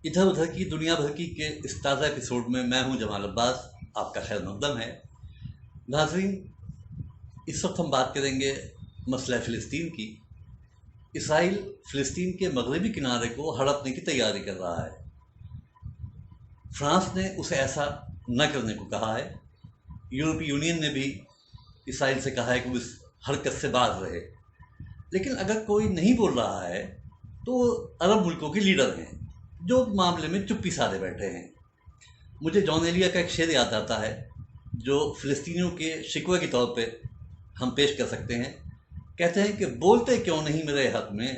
ادھر ادھر کی دنیا بھر کی کے اس تازہ ایپیسوڈ میں میں ہوں جمال عباس، آپ کا خیر مقدم ہے۔ ناظرین، اس وقت ہم بات کریں گے مسئلہ فلسطین کی۔ اسرائیل فلسطین کے مغربی کنارے کو ہڑپنے کی تیاری کر رہا ہے۔ فرانس نے اسے ایسا نہ کرنے کو کہا ہے۔ یورپی یونین نے بھی اسرائیل سے کہا ہے کہ وہ اس حرکت سے باز رہے۔ لیکن اگر کوئی نہیں بول رہا ہے تو عرب ملکوں کے لیڈر ہیں جو معاملے میں چپی سادے بیٹھے ہیں۔ مجھے جان ایلیا کا ایک شعر یاد آتا ہے جو فلسطینیوں کے شکوے کے طور پہ ہم پیش کر سکتے ہیں۔ کہتے ہیں کہ بولتے کیوں نہیں میرے حق میں،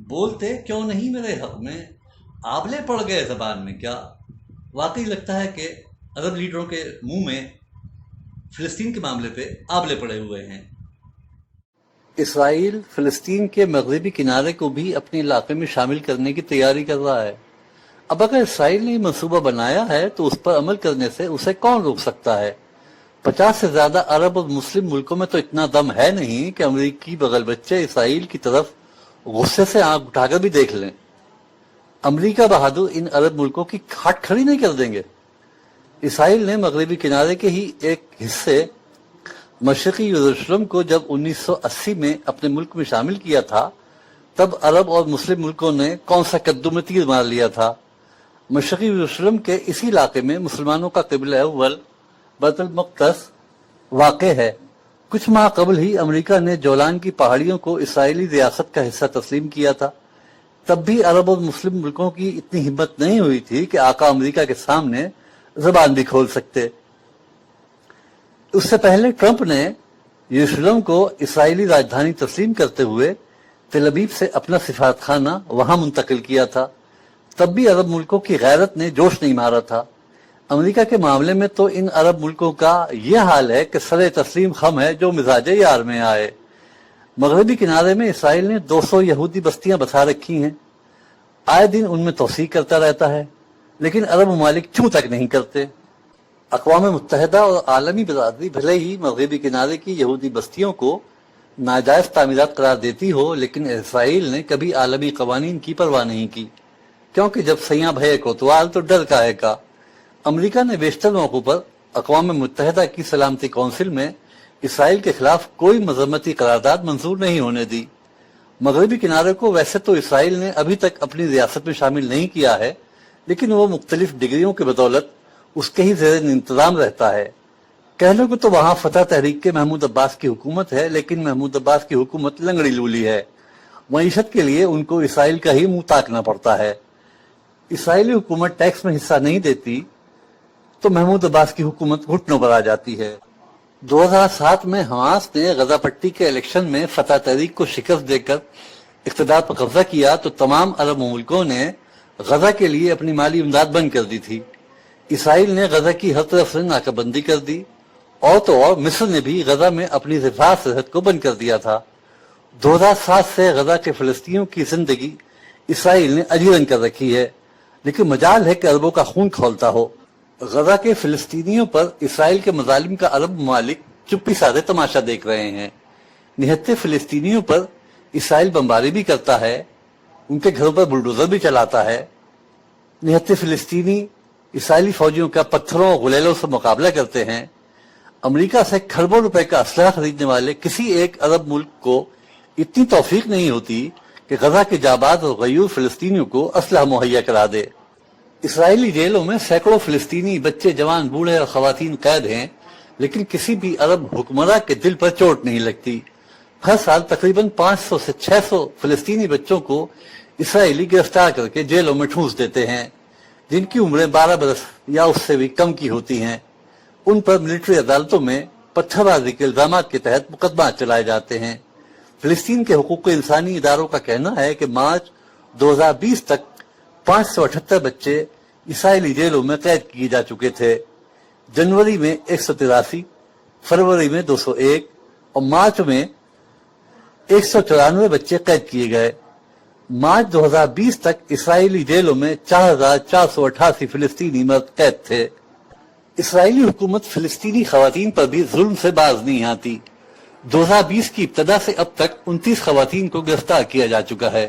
بولتے کیوں نہیں میرے حق میں، آبلے پڑ گئے زبان میں کیا۔ واقعی لگتا ہے کہ عرب لیڈروں کے منہ میں فلسطین کے معاملے پہ آبلے پڑے ہوئے ہیں۔ اسرائیل فلسطین کے مغربی کنارے کو بھی اپنے علاقے میں شامل کرنے کی تیاری کر رہا ہے۔ اب اگر اسرائیل نے یہ منصوبہ بنایا ہے تو اس پر عمل کرنے سے اسے کون روک سکتا ہے؟ 50 سے زیادہ عرب اور مسلم ملکوں میں تو اتنا دم ہے نہیں کہ امریکی بغل بچے اسرائیل کی طرف غصے سے آنکھ اٹھا کر بھی دیکھ لیں۔ امریکہ بہادر ان عرب ملکوں کی ہٹ کھڑی نہیں کر دیں گے۔ اسرائیل نے مغربی کنارے کے ہی ایک حصے مشرقی یروشلم کو جب 1980 میں اپنے ملک میں شامل کیا تھا تب عرب اور مسلم ملکوں نے کون سا قدم میں تیر مار لیا تھا۔ مشرقی یروشلم کے اسی علاقے میں مسلمانوں کا قبلہ اول بیت المقدس واقع ہے۔ کچھ ماہ قبل ہی امریکہ نے جولان کی پہاڑیوں کو اسرائیلی ریاست کا حصہ تسلیم کیا تھا۔ تب بھی عرب اور مسلم ملکوں کی اتنی ہمت نہیں ہوئی تھی کہ آقا امریکہ کے سامنے زبان بھی کھول سکتے۔ اس سے پہلے ٹرمپ نے یروشلم کو اسرائیلی راجدھانی تسلیم کرتے ہوئے تل ابیب سے اپنا سفارت خانہ وہاں منتقل کیا تھا۔ تب بھی عرب ملکوں کی غیرت نے جوش نہیں مارا تھا۔ امریکہ کے معاملے میں تو ان عرب ملکوں کا یہ حال ہے کہ سر تسلیم خم ہے جو مزاج یار میں آئے۔ مغربی کنارے میں اسرائیل نے 200 یہودی بستیاں بسا رکھی ہیں۔ آئے دن ان میں توسیع کرتا رہتا ہے، لیکن عرب ممالک چوں تک نہیں کرتے۔ اقوام متحدہ اور عالمی برادری بھلے ہی مغربی کنارے کی یہودی بستیوں کو ناجائز تعمیرات قرار دیتی ہو، لیکن اسرائیل نے کبھی عالمی قوانین کی پرواہ نہیں کی، کیونکہ جب سیاں بھئے کوتوال تو ڈر کاہے کا۔ امریکہ نے بیشتر موقعوں پر اقوام متحدہ کی سلامتی کونسل میں اسرائیل کے خلاف کوئی مذمتی قرارداد منظور نہیں ہونے دی۔ مغربی کنارے کو ویسے تو اسرائیل نے ابھی تک اپنی ریاست میں شامل نہیں کیا ہے، لیکن وہ مختلف ڈگریوں کے بدولت اس کے ہی زیر انتظام رہتا ہے۔ کہہ لو کہ تو وہاں فتح تحریک کے محمود عباس کی حکومت ہے، لیکن محمود عباس کی حکومت لنگڑی لولی ہے۔ معیشت کے لیے ان کو اسرائیل کا ہی منہ تاکنا پڑتا ہے۔ اسرائیلی حکومت ٹیکس میں حصہ نہیں دیتی تو محمود عباس کی حکومت گھٹنوں پر آ جاتی ہے۔ 2007 میں حماس نے غزہ پٹی کے الیکشن میں فتح تحریک کو شکست دے کر اقتدار پر قبضہ کیا تو تمام عرب ملکوں نے غزہ کے لیے اپنی مالی امداد بند کر دی تھی۔ اسرائیل نے غزہ کی ہر طرف سے ناکہ بندی کر دی، اور تو اور مصر نے بھی غزہ میں اپنی دفاع سرحد کو بند کر دیا تھا۔ 2007 سے غزہ کے فلسطینیوں کی زندگی اسرائیل نے اجیرن کر رکھی ہے، لیکن مجال ہے کہ عربوں کا خون کھولتا ہو۔ غزہ کے فلسطینیوں پر اسرائیل کے مظالم کا عرب ممالک چپی سادے تماشا دیکھ رہے ہیں۔ نہتے فلسطینیوں پر اسرائیل بمباری بھی کرتا ہے، ان کے گھروں پر بلڈوزر بھی چلاتا ہے۔ نہتے فلسطینی اسرائیلی فوجیوں کا پتھروں اور غلیلوں سے مقابلہ کرتے ہیں۔ امریکہ سے کھربوں روپے کا اسلحہ خریدنے والے کسی ایک عرب ملک کو اتنی توفیق نہیں ہوتی کہ غزہ کے جاباز اور غیور فلسطینیوں کو اسلحہ مہیا کرا دے۔ اسرائیلی جیلوں میں سینکڑوں فلسطینی بچے، جوان، بوڑھے اور خواتین قید ہیں، لیکن کسی بھی عرب حکمراں کے دل پر چوٹ نہیں لگتی۔ ہر سال تقریباً 500 سے 600 فلسطینی بچوں کو اسرائیلی گرفتار کر کے جیلوں میں ٹھونس دیتے ہیں، جن کی عمریں 12 برس یا اس سے بھی کم کی ہوتی ہیں۔ ان پر ملٹری عدالتوں میں پتھر بازی کے الزامات کے تحت مقدمات چلائے جاتے ہیں۔ فلسطین کے حقوق انسانی اداروں کا کہنا ہے کہ مارچ 2020 تک 578 بچے اسرائیلی جیلوں میں قید کیے جا چکے تھے۔ جنوری میں 183، فروری میں 201 اور مارچ میں 194 بچے قید کیے گئے۔ مارچ 2020 تک اسرائیلی جیلوں میں 4488 فلسطینی مرد قید تھے۔ اسرائیلی حکومت فلسطینی خواتین پر بھی ظلم سے باز نہیں آتی۔ 2020 کی ابتدا سے اب تک 29 خواتین کو گرفتار کیا جا چکا ہے۔